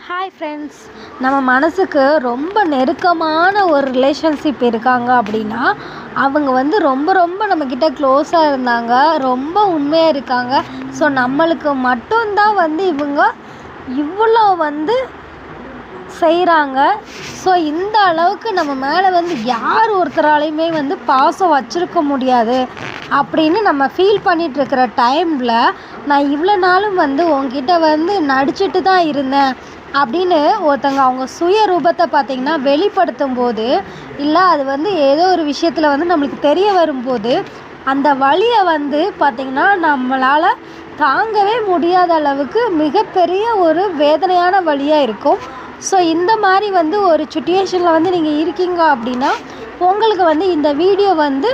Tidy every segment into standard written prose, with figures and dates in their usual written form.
Hi friends, நம்ம மனசுக்கு ரொம்ப நெருக்கமான ஒரு ரிலேஷன்ஷிப் இருக்காங்க அப்படின்னா அவங்க வந்து ரொம்ப ரொம்ப நம்மக்கிட்ட க்ளோஸாக இருந்தாங்க, ரொம்ப உண்மையாக இருக்காங்க. ஸோ நம்மளுக்கு மட்டும்தான் வந்து இவங்க இவ்வளோ வந்து செய்கிறாங்க. ஸோ இந்த அளவுக்கு நம்ம மேலே வந்து யார் ஒருத்தராலையுமே வந்து பாசம் வச்சுருக்க முடியாது அப்படின்னு நம்ம ஃபீல் பண்ணிகிட்ருக்கிற டைமில், நான் இவ்வளோ நாளும் வந்து உங்ககிட்ட வந்து நடிச்சிட்டு தான் இருந்தேன் அப்படின்னு ஒருத்தங்க அவங்க சுய ரூபத்தை பார்த்திங்கன்னா வெளிப்படுத்தும் போது, இல்லை அது வந்து ஏதோ ஒரு விஷயத்தில் வந்து நம்மளுக்கு தெரிய வரும்போது, அந்த வலியை வந்து பார்த்திங்கன்னா நம்மளால் தாங்கவே முடியாத அளவுக்கு மிகப்பெரிய ஒரு வேதனையான வலியாக இருக்கும். ஸோ இந்த மாதிரி வந்து ஒரு சிச்சுவேஷனில் வந்து நீங்கள் இருக்கீங்க அப்படின்னா உங்களுக்கு வந்து இந்த வீடியோ வந்து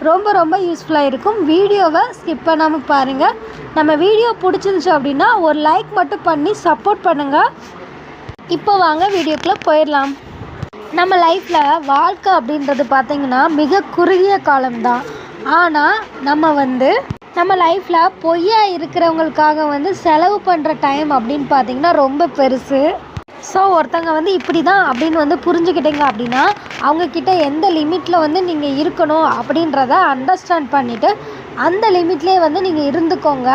ரொம்ப ரொம்ப யூஸ்ஃபுல்லாக இருக்கும். வீடியோவை ஸ்கிப் பண்ணாமல் பாருங்கள். நம்ம வீடியோ பிடிச்சிருந்துச்சு அப்படின்னா ஒரு லைக் மட்டும் பண்ணி சப்போர்ட் பண்ணுங்கள். இப்போ வாங்க வீடியோக்குள்ளே போயிடலாம். நம்ம லைஃப்பில் வாழ்க்கை அப்படின்றது பார்த்திங்கன்னா மிக குறுகிய காலம்தான். ஆனால் நம்ம லைஃப்பில் பொய்யா இருக்கிறவங்களுக்காக வந்து செலவு பண்ணுற டைம் அப்படின்னு பார்த்திங்கன்னா ரொம்ப பெருசு. ஸோ ஒருத்தங்க வந்து இப்படி தான் அப்படின்னு வந்து புரிஞ்சுக்கிட்டீங்க அப்படின்னா அவங்கக்கிட்ட எந்த லிமிட்டில் வந்து நீங்கள் இருக்கணும் அப்படின்றத அண்டர்ஸ்டாண்ட் பண்ணிவிட்டு அந்த லிமிட்லேயே வந்து நீங்கள் இருந்துக்கோங்க.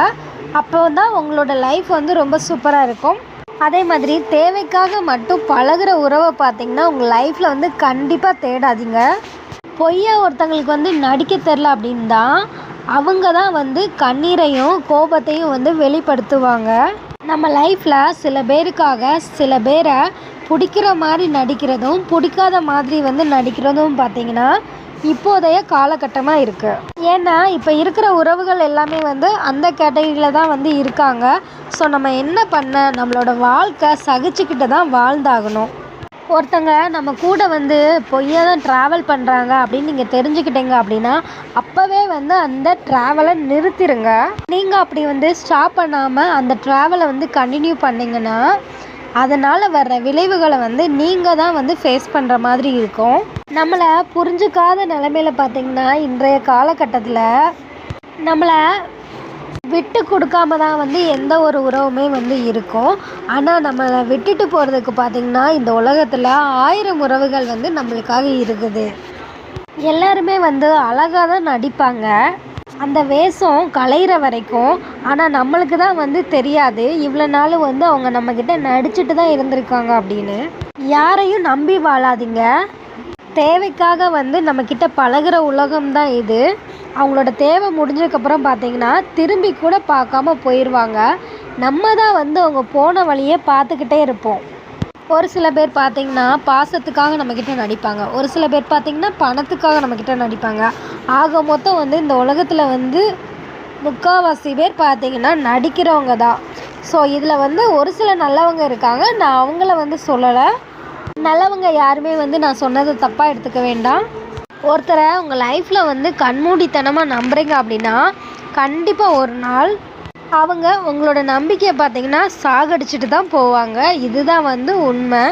அப்போ தான் உங்களோட லைஃப் வந்து ரொம்ப சூப்பராக இருக்கும். அதே மாதிரி தேவைக்காக மட்டும் பழகுற உறவை பார்த்திங்கன்னா உங்கள் லைஃப்பில் வந்து கண்டிப்பாக தேடாதீங்க. பொய்யா ஒருத்தங்களுக்கு வந்து நடிக்க தெரில அப்படின்னு தான் அவங்க தான் வந்து கண்ணீரையும் கோபத்தையும் வந்து வெளிப்படுத்துவாங்க. நம்ம லைஃப்பில் சில பேருக்காக சில பேரை பிடிக்கிற மாதிரி நடிக்கிறதும் பிடிக்காத மாதிரி வந்து நடிக்கிறதும் பார்த்திங்கன்னா இப்போதைய காலகட்டமாக இருக்குது. ஏன்னா இப்போ இருக்கிற உறவுகள் எல்லாமே வந்து அந்த கேட்டகரியில் தான் வந்து இருக்காங்க. ஸோ நம்ம என்ன பண்ண, நம்மளோட வாழ்க்கை சகிச்சுக்கிட்டு தான் வாழ்ந்தாகணும். ஒருத்தங்க நம்ம கூட வந்து பொய்யா தான் ட்ராவல் பண்ணுறாங்க அப்படின்னு நீங்கள் தெரிஞ்சுக்கிட்டீங்க அப்படின்னா அப்போவே வந்து அந்த ட்ராவலை நிறுத்திடுங்க. நீங்கள் அப்படி வந்து ஸ்டாப் பண்ணாமல் அந்த ட்ராவலை வந்து கண்டினியூ பண்ணிங்கன்னா அதனால் வர்ற விளைவுகளை வந்து நீங்கள் தான் வந்து ஃபேஸ் பண்ணுற மாதிரி இருக்கும். நம்மளை புரிஞ்சுக்காத நிலைமையில பார்த்திங்கன்னா இன்றைய காலகட்டத்தில் நம்மளை விட்டு கொடுக்காம தான் வந்து எந்த ஒரு உறவுமே வந்து இருக்கும். ஆனால் நம்மளை விட்டுட்டு போகிறதுக்கு பார்த்திங்கன்னா இந்த உலகத்தில் 1000 உறவுகள் வந்து நம்மளுக்காக இருக்குது. எல்லாருமே வந்து அழகாக தான் நடிப்பாங்க அந்த வேஷம் கலையிற வரைக்கும். ஆனால் நம்மளுக்கு தான் வந்து தெரியாது இவ்வளோ நாள் வந்து அவங்க நம்மக்கிட்ட நடிச்சுட்டு தான் இருந்திருக்காங்க அப்படின்னு. யாரையும் நம்பி வாழாதீங்க. தேவைக்காக வந்து நம்மக்கிட்ட பழகுற உலகம்தான் இது. அவங்களோட தேவை முடிஞ்சதுக்கப்புறம் பார்த்திங்கன்னா திரும்பி கூட பார்க்காம போயிடுவாங்க. நம்ம தான் வந்து அவங்க போன வழியே பார்த்துக்கிட்டே இருப்போம். ஒரு சில பேர் பார்த்திங்கன்னா பாசத்துக்காக நம்மக்கிட்ட நடிப்பாங்க, ஒரு சில பேர் பார்த்திங்கன்னா பணத்துக்காக நம்மக்கிட்ட நடிப்பாங்க. ஆக மொத்தம் வந்து இந்த உலகத்தில் வந்து முக்கால்வாசி பேர் பார்த்திங்கன்னா நடிக்கிறவங்க தான். ஸோ இதில் வந்து ஒரு சில நல்லவங்க இருக்காங்க, நான் அவங்கள வந்து சொல்லலை. நல்லவங்க யாருமே வந்து நான் சொன்னதை தப்பாக எடுத்துக்க வேண்டாம். ஒருத்தரை உங்கள் லைஃப்பில் வந்து கண்மூடித்தனமாக நம்புறீங்க அப்படின்னா கண்டிப்பாக ஒரு நாள் அவங்க உங்களோட நம்பிக்கையை பார்த்திங்கன்னா சாகடிச்சிட்டு தான் போவாங்க. இதுதான் வந்து உண்மை.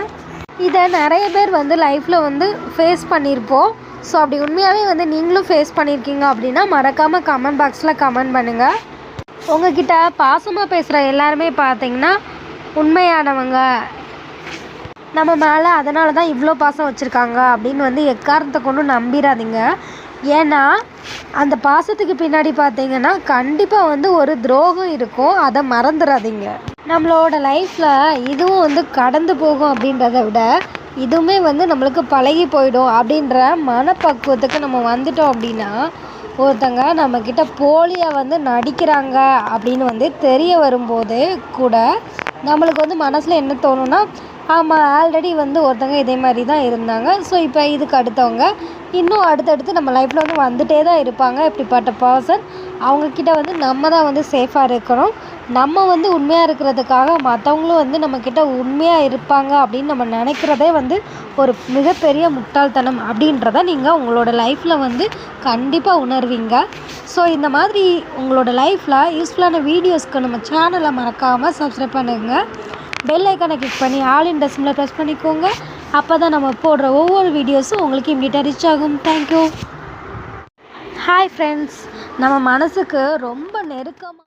இதை நிறைய பேர் வந்து லைஃப்பில் வந்து ஃபேஸ் பண்ணியிருப்போம். ஸோ அப்படி உண்மையாகவே வந்து நீங்களும் ஃபேஸ் பண்ணியிருக்கீங்க அப்படின்னா மறக்காமல் கமெண்ட் பாக்ஸில் கமெண்ட் பண்ணுங்கள். உங்ககிட்ட பாசமாக பேசுகிற எல்லாருமே பார்த்திங்கன்னா உண்மையானவங்க, நம்ம மேலே அதனால தான் இவ்வளோ பாசம் வச்சுருக்காங்க அப்படின்னு வந்து எக்காரணத்தை கொண்டு நம்பிடாதீங்க. ஏன்னா அந்த பாசத்துக்கு பின்னாடி பார்த்தீங்கன்னா கண்டிப்பாக வந்து ஒரு துரோகம் இருக்கும். அதை மறந்துடாதீங்க. நம்மளோட லைஃப்பில் இதுவும் வந்து கடந்து போகும் அப்படின்றத விட இதுவுமே வந்து நம்மளுக்கு பழகி போயிடும் அப்படின்ற மனப்பக்குவத்துக்கு நம்ம வந்துட்டோம் அப்படின்னா ஒருத்தங்க நம்மக்கிட்ட போலியாக வந்து நடிக்கிறாங்க அப்படின்னு வந்து தெரிய வரும்போது கூட நம்மளுக்கு வந்து மனசில் என்ன தோணுன்னா, ஆமாம் ஆல்ரெடி வந்து ஒருத்தங்க இதே மாதிரி தான் இருந்தாங்க. ஸோ இப்போ இதுக்கு அடுத்தவங்க இன்னும் அடுத்தடுத்து நம்ம லைஃப்பில் வந்து வந்துகிட்டே தான் இருப்பாங்க. இப்படிப்பட்ட பர்சன் அவங்கக்கிட்ட வந்து நம்ம தான் வந்து சேஃபாக இருக்கணும். நம்ம வந்து உண்மையாக இருக்கிறதுக்காக மற்றவங்களும் வந்து நம்மக்கிட்ட உண்மையாக இருப்பாங்க அப்படின்னு நம்ம நினைக்கிறதே வந்து ஒரு மிகப்பெரிய முட்டாள்தனம் அப்படின்றத நீங்கள் உங்களோட லைஃப்பில் வந்து கண்டிப்பாக உணர்வீங்க. ஸோ இந்த மாதிரி உங்களோட லைஃப்பில் யூஸ்ஃபுல்லான வீடியோஸ்க்கு நம்ம சேனலை மறக்காமல் சப்ஸ்கிரைப் பண்ணுங்கள். பெல் ஐக்கானை கிளிக் பண்ணி ஆல் இன் சிம்மில் ப்ரெஸ் பண்ணிக்கோங்க. அப்போ தான் நம்ம போடுற ஒவ்வொரு வீடியோஸும் உங்களுக்கு இம்மிடியட்டாக ரீச் ஆகும். தேங்க்யூ. ஹாய் ஃப்ரெண்ட்ஸ், நம்ம மனசுக்கு ரொம்ப நெருக்கமாக